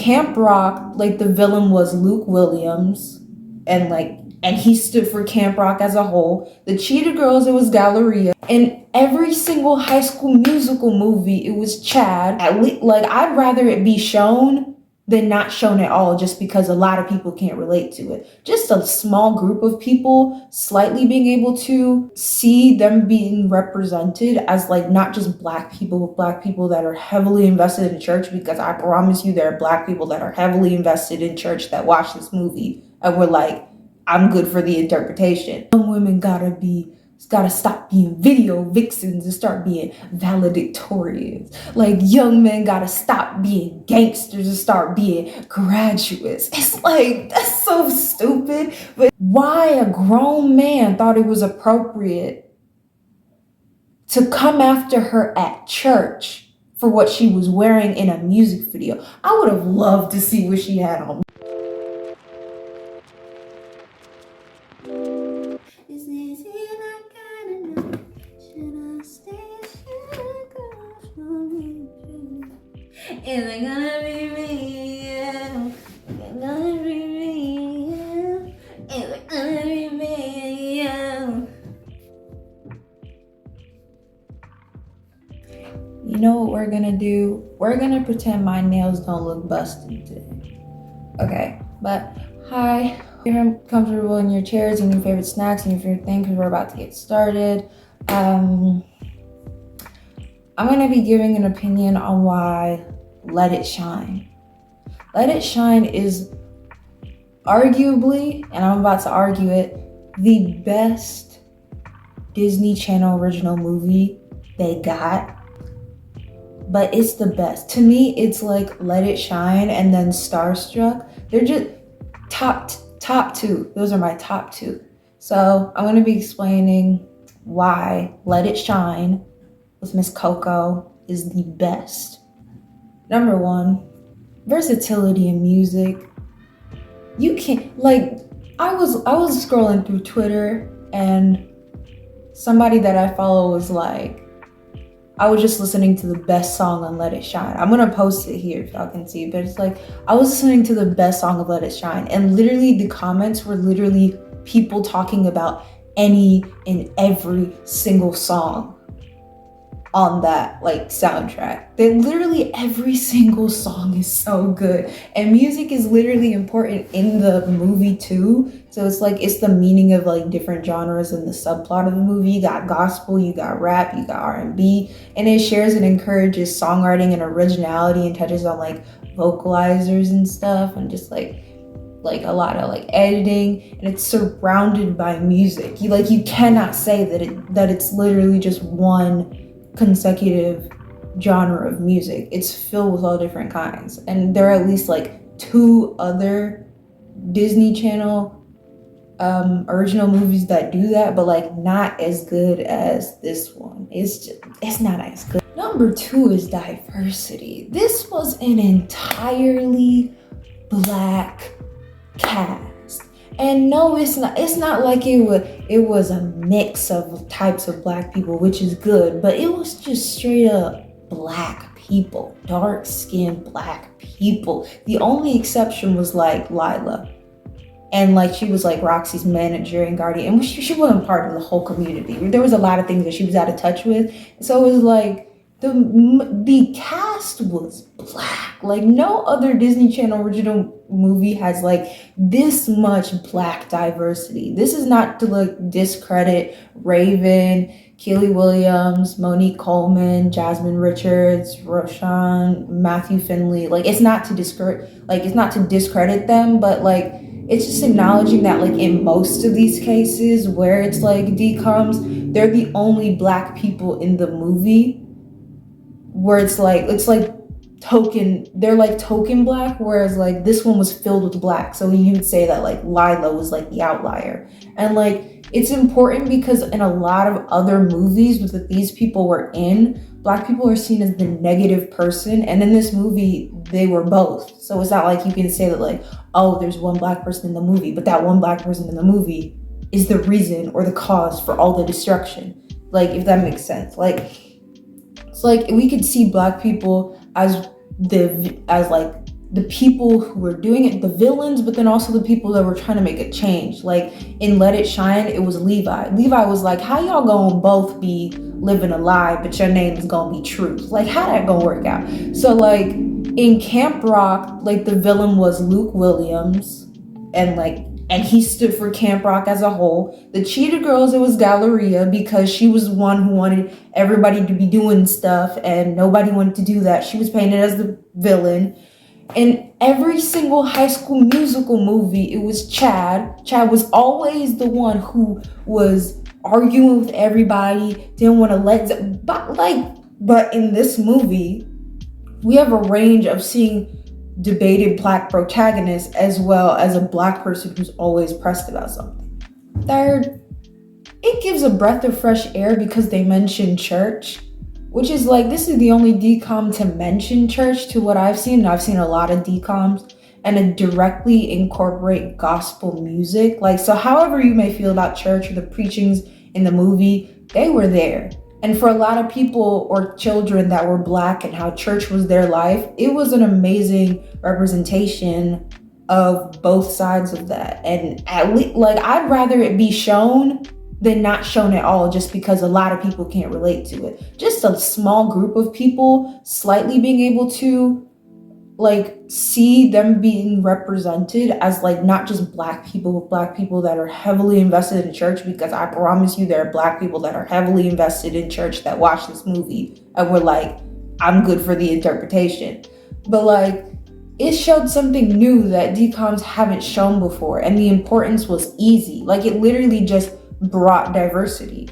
Camp Rock, like the villain was Luke Williams, and he stood for Camp Rock as a whole. The Cheetah Girls, it was Galleria. In every single High School Musical movie, it was Chad. I'd rather it be shown than not shown at all, just because a lot of people can't relate to it. Just a small group of people slightly being able to see them being represented as like not just black people, but black people that are heavily invested in church, because I promise you there are black people that are heavily invested in church that watch this movie and were like, I'm good for the interpretation. Young women gotta stop being video vixens and start being valedictorians. Like, young men gotta stop being gangsters and start being graduates. It's like, that's so stupid. But why a grown man thought it was appropriate to come after her at church for what she was wearing in a music video? I would have loved to see what she had on. Is it gonna be me? Yeah. Is it gonna be me? Yeah. Is it gonna be me? Yeah. You know what we're gonna do? We're gonna pretend my nails don't look busted today. Okay, but hi. You're comfortable in your chairs and your favorite snacks and your favorite thing, because we're about to get started. I'm gonna be giving an opinion on why Let It Shine. Let It Shine is arguably, and I'm about to argue it, the best Disney Channel original movie they got. But it's the best. To me, it's like Let It Shine and then Starstruck. They're just top two. Those are my top two. So I'm gonna be explaining why Let It Shine with Miss Coco is the best. Number one, versatility in music. You can't, like, I was scrolling through Twitter and somebody that I follow was like, I was just listening to the best song on Let It Shine. I'm gonna post it here if y'all can see, but it's like, I was listening to the best song of Let It Shine, and literally the comments were literally people talking about any and every single song on that like soundtrack. Then literally every single song is so good, and music is literally important in the movie too. So it's like, it's the meaning of like different genres and the subplot of the movie. You got gospel, you got rap, you got R&B, and it shares and encourages songwriting and originality and touches on like vocalizers and stuff, and just like a lot of like editing, and it's surrounded by music. You cannot say that it's literally just one consecutive genre of music. It's filled with all different kinds, and there are at least like 2 other Disney Channel original movies that do that, but like not as good as this one. It's not as good. Number 2 is diversity. This was an entirely black cast. And no, it's not like it was a mix of types of black people, which is good, but it was just straight up black people, dark-skinned black people. The only exception was like Leila, and like she was like Roxy's manager and guardian, and she wasn't part of the whole community. There was a lot of things that she was out of touch with, so it was like the cast was black. Like, no other Disney Channel original movie has like this much black diversity. This is not to like discredit Raven, Keely Williams, Monique Coleman, Jasmine Richards, Roshan, Matthew Finley. Like, it's not to discredit them, but like, it's just acknowledging that like in most of these cases where it's like DCOMs, they're the only black people in the movie, where it's like token, they're like token black, whereas like this one was filled with black. So you would say that like Leila was like the outlier. And like, it's important because in a lot of other movies that these people were in, black people are seen as the negative person, and in this movie they were both. So it's not like you can say that like, oh, there's one black person in the movie, but that one black person in the movie is the reason or the cause for all the destruction. Like, if that makes sense. Like, it's like we could see black people as like the people who were doing it, the villains, but then also the people that were trying to make a change. Like in Let It Shine, it was Levi. Levi was like, how y'all gonna both be living a lie, but your name is gonna be Truth? Like, how that gonna work out? So like in Camp Rock, like the villain was Luke Williams, and he stood for Camp Rock as a whole. The Cheetah Girls, it was Galleria, because she was the one who wanted everybody to be doing stuff and nobody wanted to do that. She was painted as the villain. In every single High School Musical movie, it was Chad. Chad was always the one who was arguing with everybody, didn't want to but in this movie, we have a range of seeing debated Black protagonists as well as a Black person who's always pressed about something. Third, it gives a breath of fresh air because they mention church, which is like, this is the only DCOM to mention church to what I've seen. I've seen a lot of DCOMs and it directly incorporate gospel music. Like, so however you may feel about church or the preachings in the movie, they were there. And for a lot of people or children that were Black and how church was their life, it was an amazing representation of both sides of that. And at least, like, I'd rather it be shown than not shown at all, just because a lot of people can't relate to it. Just a small group of people slightly being able to like see them being represented as like not just Black people, but Black people that are heavily invested in church, because I promise you there are Black people that are heavily invested in church that watch this movie and were like, I'm good for the interpretation. But like, it showed something new that DCOMs haven't shown before, and the importance was easy. Like, it literally just brought diversity.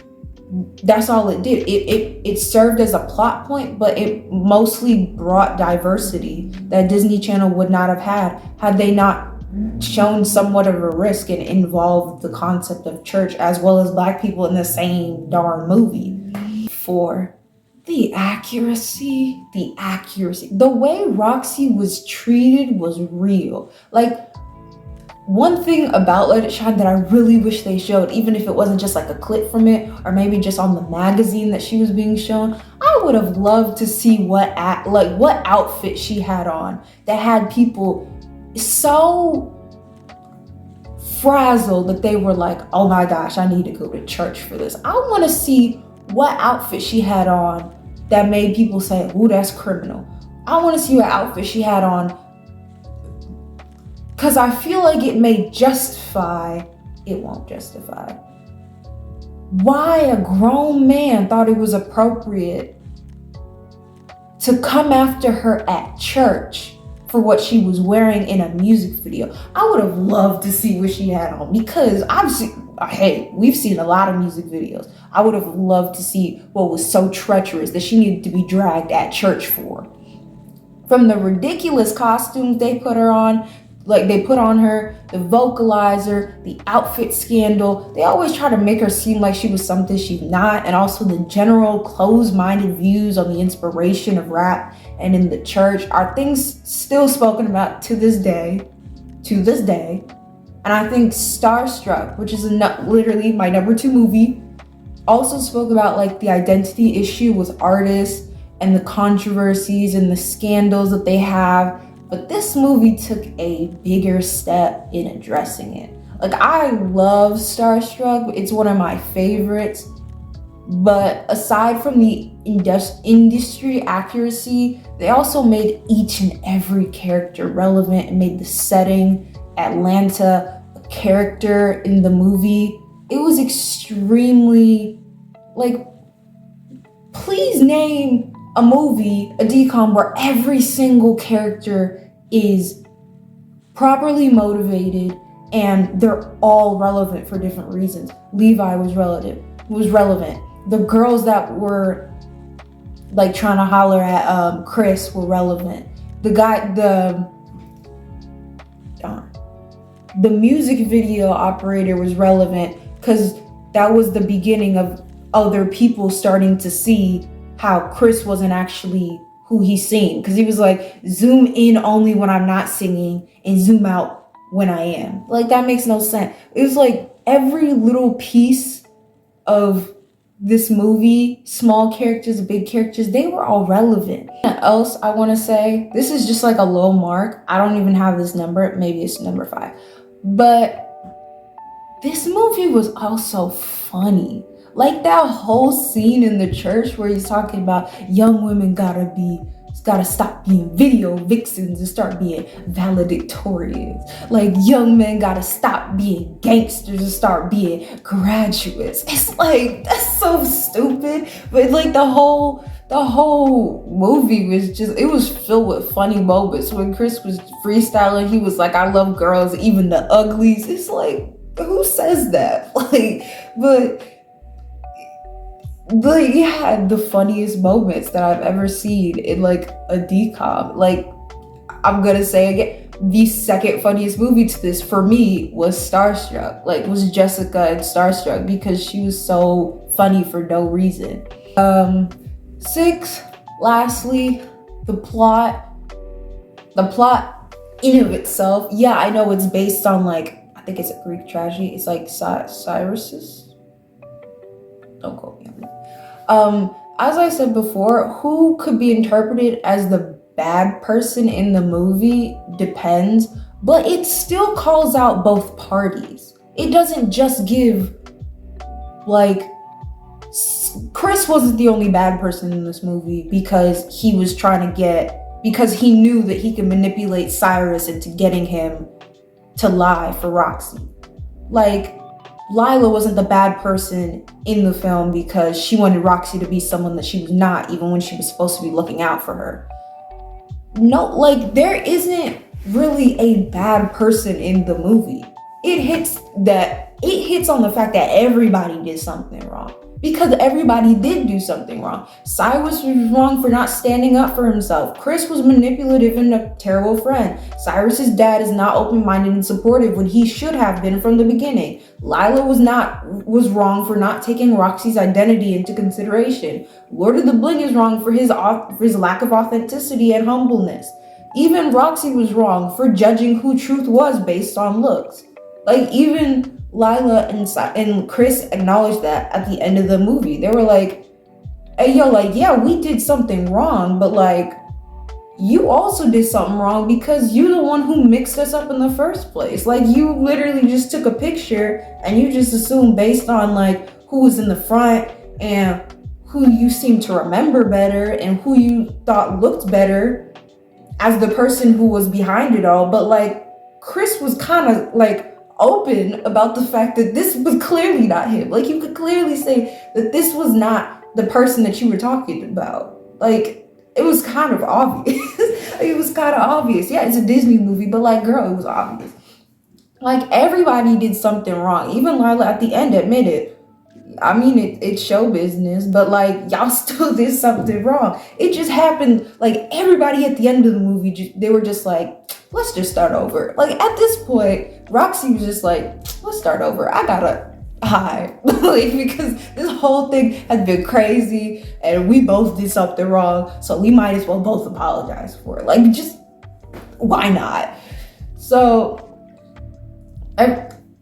That's all it did. It served as a plot point, but it mostly brought diversity that Disney Channel would not have had they not shown somewhat of a risk and involved the concept of church as well as Black people in the same darn movie. For the accuracy, the way Roxy was treated was real. Like, one thing about Let It Shine that I really wish they showed, even if it wasn't just like a clip from it, or maybe just on the magazine that she was being shown, I would have loved to see what outfit she had on that had people so frazzled that they were like, oh my gosh, I need to go to church for this. I want to see what outfit she had on that made people say, ooh, that's criminal. I want to see what outfit she had on, because I feel like it may justify, it won't justify, why a grown man thought it was appropriate to come after her at church for what she was wearing in a music video. I would have loved to see what she had on, because we've seen a lot of music videos. I would have loved to see what was so treacherous that she needed to be dragged at church for. From the ridiculous costumes they put her on, like they put on her, the vocalizer, the outfit scandal. They always try to make her seem like she was something she's not, and also the general closed-minded views on the inspiration of rap and in the church are things still spoken about to this day. And I think Starstruck, which is literally my number 2 movie, also spoke about like the identity issue with artists and the controversies and the scandals that they have. But this movie took a bigger step in addressing it. Like, I love Starstruck. It's one of my favorites. But aside from the industry accuracy, they also made each and every character relevant and made the setting, Atlanta, a character in the movie. It was extremely, like, please name a movie, a DCOM, where every single character is properly motivated and they're all relevant for different reasons. Levi was relevant. The girls that were like trying to holler at Chris were relevant. The music video operator was relevant because that was the beginning of other people starting to see how Chris wasn't actually who he seemed, because he was like, zoom in only when I'm not singing and zoom out when I am. Like, that makes no sense. It was like every little piece of this movie, small characters, big characters, they were all relevant. What else I want to say, this is just like a low mark. I don't even have this number. Maybe it's number 5. But this movie was also funny. Like that whole scene in the church where he's talking about young women gotta stop being video vixens and start being valedictorians. Like young men gotta stop being gangsters and start being graduates. It's like, that's so stupid. But like the whole movie was just, it was filled with funny moments. When Chris was freestyling, he was like, I love girls, even the uglies. It's like, who says that? Like, but he had the funniest moments that I've ever seen in like a DCOM. Like, I'm gonna say again, the second funniest movie to this for me was Starstruck. Like, was Jessica in Starstruck, because she was so funny for no reason. 6, lastly, the plot in of itself. Yeah, I know it's based on like, I think it's a Greek tragedy. It's like Cyrus's. Don't quote me on it. As I said before, who could be interpreted as the bad person in the movie depends, but it still calls out both parties. It doesn't just give, like, Chris wasn't the only bad person in this movie because he knew that he could manipulate Cyrus into getting him to lie for Roxy. Like, Leila wasn't the bad person in the film because she wanted Roxy to be someone that she was not, even when she was supposed to be looking out for her. No, like, there isn't really a bad person in the movie. It hits on the fact that everybody did something wrong. Because everybody did do something wrong. Cyrus was wrong for not standing up for himself. Chris was manipulative and a terrible friend. Cyrus's dad is not open-minded and supportive when he should have been from the beginning. Leila was wrong for not taking Roxy's identity into consideration. Lord of the Bling is wrong for his lack of authenticity and humbleness. Even Roxy was wrong for judging who truth was based on looks. Like, even Leila and Chris acknowledged that at the end of the movie. They were like, hey, yo, like, yeah, we did something wrong, but like, you also did something wrong because you're the one who mixed us up in the first place. Like, you literally just took a picture and you just assumed based on like who was in the front and who you seemed to remember better and who you thought looked better as the person who was behind it all. But like, Chris was kind of like open about the fact that this was clearly not him. Like, you could clearly say that this was not the person that you were talking about. Like, it was kind of obvious. It was kind of obvious. Yeah, it's a Disney movie, but like, girl, it was obvious. Like, everybody did something wrong. Even Leila at the end admitted, I mean, it's show business, but like, y'all still did something wrong. It just happened, like, everybody at the end of the movie, they were just like, let's just start over. Like, at this point, Roxy was just like, let's start over. I gotta hide. Like, because this whole thing has been crazy and we both did something wrong, so we might as well both apologize for it. Like, just, why not? So,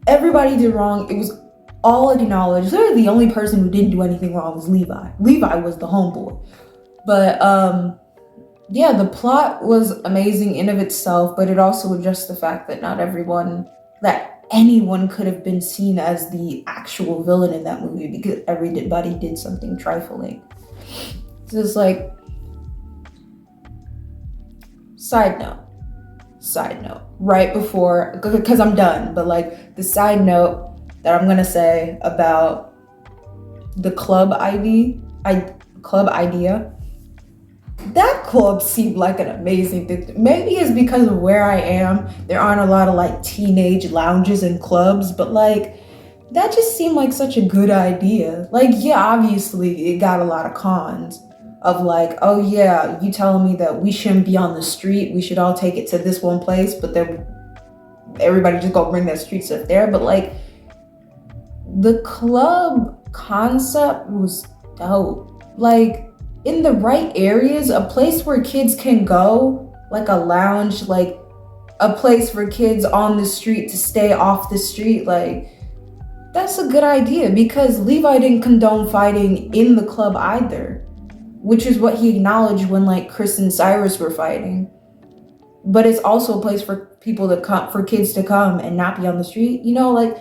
everybody did wrong. It was all acknowledged. Literally, the only person who didn't do anything wrong was Levi. Levi was the homeboy. But, yeah, the plot was amazing in of itself, but it also addressed the fact that not anyone could have been seen as the actual villain in that movie because everybody did something trifling. So it's like, side note, right before, because I'm done, but like the side note that I'm gonna say about the club idea, that club seemed like an amazing thing. Maybe it's because of where I am. There aren't a lot of like teenage lounges and clubs, but like, that just seemed like such a good idea. Like, yeah, obviously it got a lot of cons of like, oh yeah, you telling me that we shouldn't be on the street, we should all take it to this one place, but then everybody just go bring that street stuff there. But like, the club concept was dope. Like, in the right areas, a place where kids can go, like a lounge, like a place for kids on the street to stay off the street. Like, That's a good idea, because Levi didn't condone fighting in the club either, which is what he acknowledged when like Chris and Cyrus were fighting. But it's also a place for people to come, for kids to come and not be on the street. You know, like,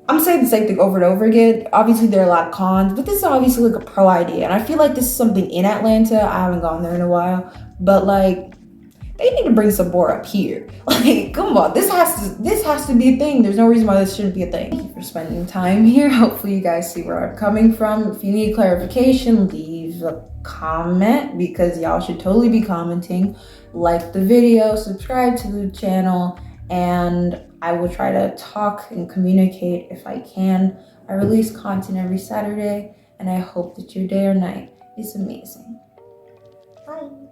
I'm saying the same thing over and over again. Obviously, there are a lot of cons, but this is obviously like a pro idea. And I feel like this is something in Atlanta. I haven't gone there in a while, but like, they need to bring some more up here. Like, come on, this has to be a thing. There's no reason why this shouldn't be a thing. Thank you for spending time here. Hopefully you guys see where I'm coming from. If you need clarification, leave a comment, because y'all should totally be commenting. Like the video, subscribe to the channel, and I will try to talk and communicate if I can. I release content every Saturday, and I hope that your day or night is amazing. Bye.